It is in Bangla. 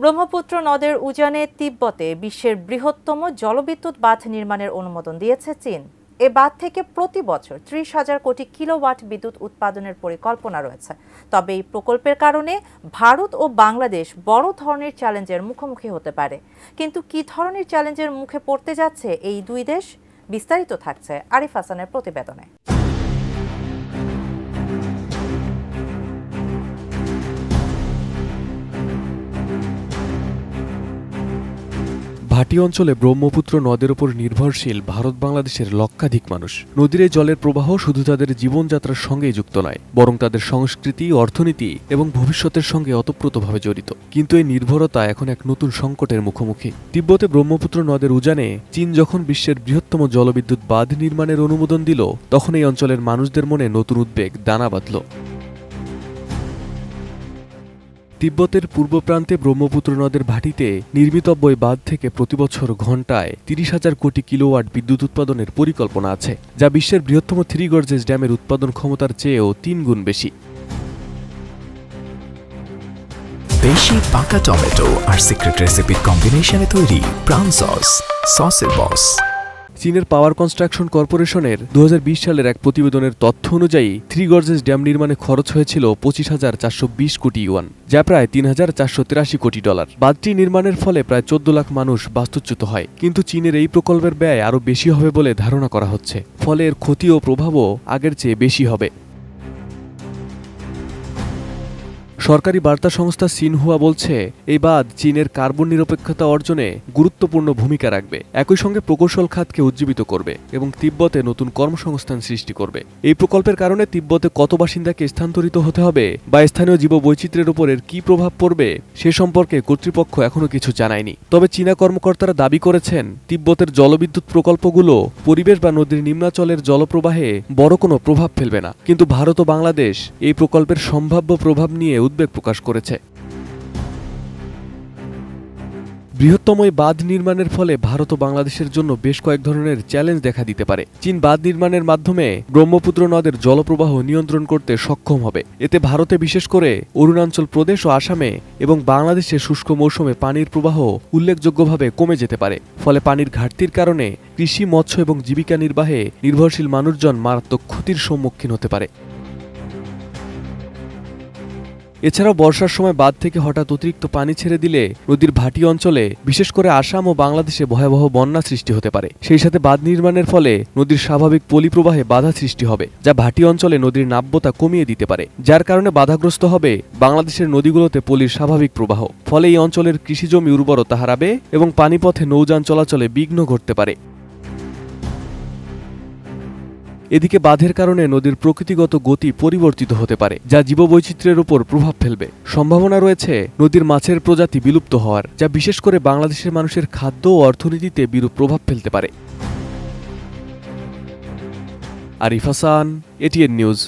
ব্রহ্মপুত্র নদের উজানে তিব্বতে বিশ্বের বৃহত্তম জলবিদ্যুৎ বাঁধ নির্মাণের অনুমোদন দিয়েছে চীন। এ বাঁধ থেকে প্রতি বছর ৩০,০০০ কোটি কিলোওয়াট বিদ্যুৎ উৎপাদনের পরিকল্পনা রয়েছে। তবে এই প্রকল্পের কারণে ভারত ও বাংলাদেশ বড় ধরনের চ্যালেঞ্জের মুখোমুখি হতে পারে। কিন্তু কী ধরনের চ্যালেঞ্জের মুখে পড়তে যাচ্ছে এই দুই দেশ, বিস্তারিত থাকছে আরিফ হাসানের প্রতিবেদনে। ভাটি অঞ্চলে ব্রহ্মপুত্র নদের উপর নির্ভরশীল ভারত বাংলাদেশের লক্ষাধিক মানুষ। নদীর এই জলের প্রবাহ শুধু তাদের জীবনযাত্রার সঙ্গেই যুক্ত নয়, বরং তাদের সংস্কৃতি, অর্থনীতি এবং ভবিষ্যতের সঙ্গে ওতপ্রোতভাবে জড়িত। কিন্তু এই নির্ভরতা এখন এক নতুন সংকটের মুখোমুখি। তিব্বতে ব্রহ্মপুত্র নদের উজানে চীন যখন বিশ্বের বৃহত্তম জলবিদ্যুৎ বাঁধ নির্মাণের অনুমোদন দিল, তখন এই অঞ্চলের মানুষদের মনে নতুন উদ্বেগ দানা বাঁধল। তিব্বতের পূর্ব প্রান্তে ব্রহ্মপুত্র নদের ভাটিতে নির্মিতব্য এই বাঁধ থেকে প্রতিবছর ঘণ্টায় ৩০,০০০ কোটি কিলোওয়াট বিদ্যুৎ উৎপাদনের পরিকল্পনা আছে, যা বিশ্বের বৃহত্তম থ্রি গর্জেস ড্যামের উৎপাদন ক্ষমতার চেয়েও ৩ গুণ বেশি। বেশি পাকা টমেটো আর সিক্রেট রেসিপির কম্বিনেশনে তৈরি প্রাউন সস, সসের বস। চীনের পাওয়ার কনস্ট্রাকশন কর্পোরেশনের ২০২০ সালের এক প্রতিবেদনের তথ্য অনুযায়ী থ্রি গর্জেস ড্যাম নির্মাণে খরচ হয়েছিল ২৫,৪২০ কোটি ইউয়ান, যা প্রায় ৩,৪৮৩ কোটি ডলার। বাঁধটি নির্মাণের ফলে প্রায় ১৪ লাখ মানুষ বাস্তুচ্যুত হয়। কিন্তু চীনের এই প্রকল্পের ব্যয় আরও বেশি হবে বলে ধারণা করা হচ্ছে, ফলে এর ক্ষতি ও প্রভাবও আগের চেয়ে বেশি হবে। সরকারি বার্তা সংস্থা সিনহুয়া বলছে, এই বাঁধ চীনের কার্বন নিরপেক্ষতা অর্জনে গুরুত্বপূর্ণ ভূমিকা রাখবে, একই সঙ্গে প্রকৌশল খাতকে উজ্জীবিত করবে এবং তিব্বতে নতুন কর্মসংস্থান সৃষ্টি করবে। এই প্রকল্পের কারণে তিব্বতে কত বাসিন্দাকে স্থানান্তরিত হতে হবে বা স্থানীয় জীববৈচিত্র্যের উপর এর কী প্রভাব পড়বে সে সম্পর্কে কর্তৃপক্ষ এখনও কিছু জানায়নি। তবে চীনা কর্মকর্তারা দাবি করেছেন, তিব্বতের জলবিদ্যুৎ প্রকল্পগুলো পরিবেশ বা নদীর নিম্নাঞ্চলের জলপ্রবাহে বড় কোনো প্রভাব ফেলবে না। কিন্তু ভারত ও বাংলাদেশ এই প্রকল্পের সম্ভাব্য প্রভাব নিয়ে উদ্বেগ প্রকাশ করেছে। বৃহত্তম এই বাঁধ নির্মাণের ফলে ভারত ও বাংলাদেশের জন্য বেশ কয়েক ধরনের চ্যালেঞ্জ দেখা দিতে পারে। চীন বাঁধ নির্মাণের মাধ্যমে ব্রহ্মপুত্র নদের জলপ্রবাহ নিয়ন্ত্রণ করতে সক্ষম হবে। এতে ভারতে বিশেষ করে অরুণাচল প্রদেশ ও আসামে এবং বাংলাদেশে শুষ্ক মৌসুমে পানির প্রবাহ উল্লেখযোগ্যভাবে কমে যেতে পারে। ফলে পানির ঘাটতির কারণে কৃষি, মৎস্য এবং জীবিকা নির্বাহে নির্ভরশীল মানুষজন মারাত্মক ক্ষতির সম্মুখীন হতে পারে। এছাড়াও বর্ষার সময় বাঁধ থেকে হঠাৎ অতিরিক্ত পানি ছেড়ে দিলে নদীর ভাটি অঞ্চলে, বিশেষ করে আসাম ও বাংলাদেশে ভয়াবহ বন্যা সৃষ্টি হতে পারে। সেই সাথে বাঁধ নির্মাণের ফলে নদীর স্বাভাবিক পলিপ্রবাহে বাধা সৃষ্টি হবে, যা ভাটি অঞ্চলে নদীর নাব্যতা কমিয়ে দিতে পারে, যার কারণে বাধাগ্রস্ত হবে বাংলাদেশের নদীগুলোতে পলির স্বাভাবিক প্রবাহ। ফলে এই অঞ্চলের কৃষিজমি উর্বরতা হারাবে এবং পানিপথে নৌযান চলাচলে বিঘ্ন ঘটতে পারে। এদিকে বাঁধের কারণে নদীর প্রকৃতিগত গতি পরিবর্তিত হতে পারে, যা জীববৈচিত্র্যের উপর প্রভাব ফেলবে। সম্ভাবনা রয়েছে নদীর মাছের প্রজাতি বিলুপ্ত হওয়ার, যা বিশেষ করে বাংলাদেশের মানুষের খাদ্য ও অর্থনীতিতে বিরূপ প্রভাব ফেলতে পারে। Arif Hasan, ATN news.